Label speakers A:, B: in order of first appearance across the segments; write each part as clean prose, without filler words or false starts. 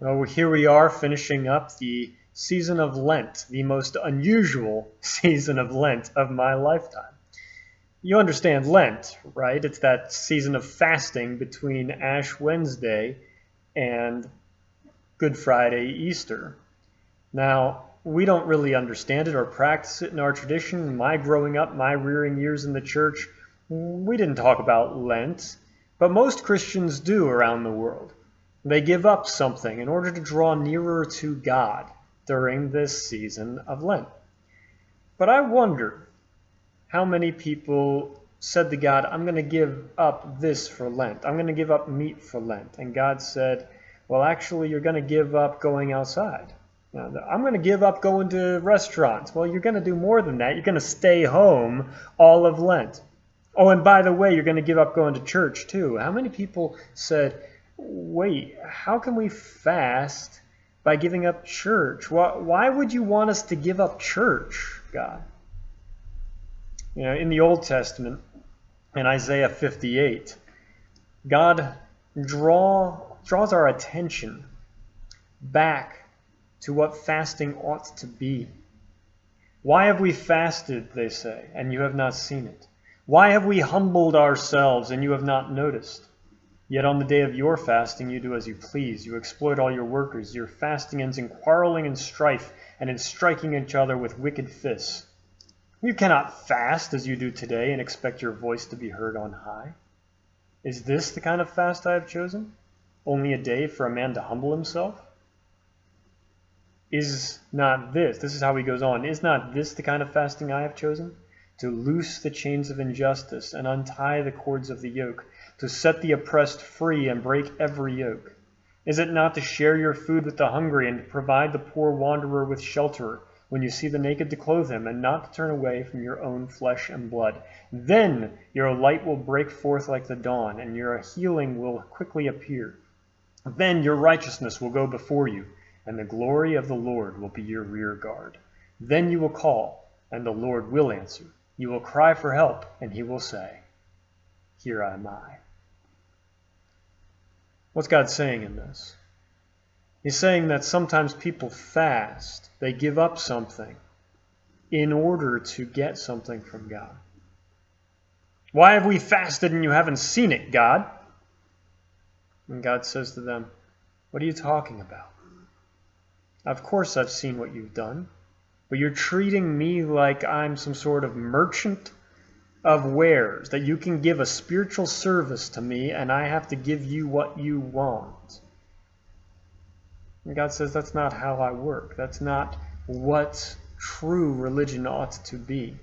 A: Well, here we are finishing up the season of Lent, the most unusual season of Lent of my lifetime. You understand Lent, right? It's that season of fasting between Ash Wednesday and Good Friday, Easter. Now, we don't really understand it or practice it in our tradition. My growing up, my rearing years in the church, we didn't talk about Lent, but most Christians do around the world. They give up something in order to draw nearer to God during this season of Lent. But I wonder how many people said to God, I'm going to give up this for Lent. I'm going to give up meat for Lent. And God said, well, actually, you're going to give up going outside. Now, I'm going to give up going to restaurants. Well, you're going to do more than that. You're going to stay home all of Lent. Oh, and by the way, you're going to give up going to church too. How many people said, wait, how can we fast by giving up church? Why would you want us to give up church, God? In the Old Testament, in Isaiah 58, God draws our attention back to what fasting ought to be. Why have we fasted, they say, and you have not seen it? Why have we humbled ourselves and you have not noticed? Yet on the day of your fasting you do as you please. You exploit all your workers. Your fasting ends in quarreling and strife and in striking each other with wicked fists. You cannot fast as you do today and expect your voice to be heard on high. Is this the kind of fast I have chosen? Only a day for a man to humble himself? Is not this is how he goes on, is not this the kind of fasting I have chosen? To loose the chains of injustice and untie the cords of the yoke, to set the oppressed free and break every yoke. Is it not to share your food with the hungry and to provide the poor wanderer with shelter, when you see the naked to clothe him, and not to turn away from your own flesh and blood? Then your light will break forth like the dawn, and your healing will quickly appear. Then your righteousness will go before you, and the glory of the Lord will be your rear guard. Then you will call, and the Lord will answer. You will cry for help, and he will say, here am I. What's God saying in this? He's saying that sometimes people fast. They give up something in order to get something from God. Why have we fasted and you haven't seen it, God? And God says to them, what are you talking about? Of course I've seen what you've done, but you're treating me like I'm some sort of merchant of wares, that you can give a spiritual service to me and I have to give you what you want. And God says that's not how I work. That's not what true religion ought to be.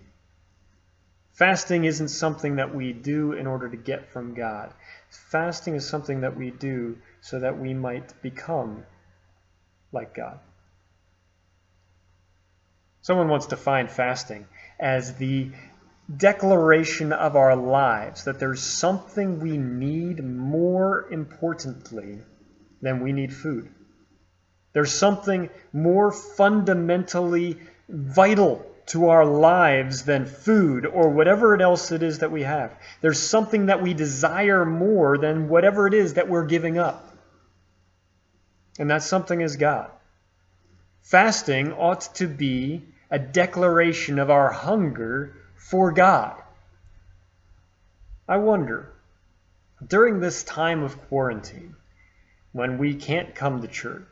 A: Fasting isn't something that we do in order to get from God. Fasting is something that we do so that we might become like God. Someone once defined fasting as the declaration of our lives that there's something we need more importantly than we need food. There's something more fundamentally vital to our lives than food or whatever else it is that we have. There's something that we desire more than whatever it is that we're giving up. And that something is God. Fasting ought to be a declaration of our hunger for God. I wonder, during this time of quarantine, when we can't come to church,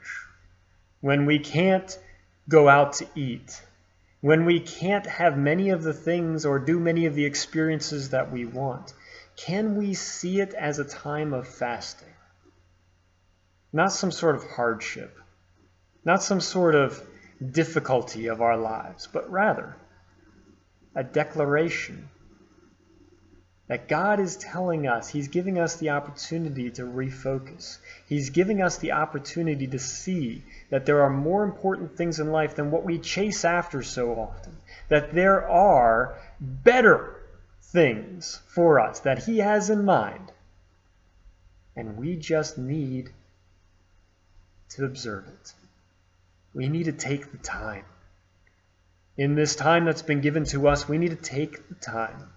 A: when we can't go out to eat, when we can't have many of the things or do many of the experiences that we want, can we see it as a time of fasting? Not some sort of hardship, not some sort of difficulty of our lives, but rather a declaration that God is telling us, He's giving us the opportunity to refocus. He's giving us the opportunity to see that there are more important things in life than what we chase after so often. That there are better things for us that He has in mind. And we just need to observe it. We need to take the time. In this time that's been given to us, we need to take the time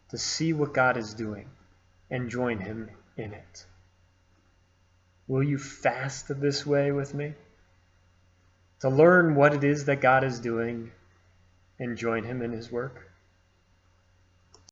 A: to see what God is doing and join Him in it. Will you fast this way with me? To learn what it is that God is doing and join him in his work?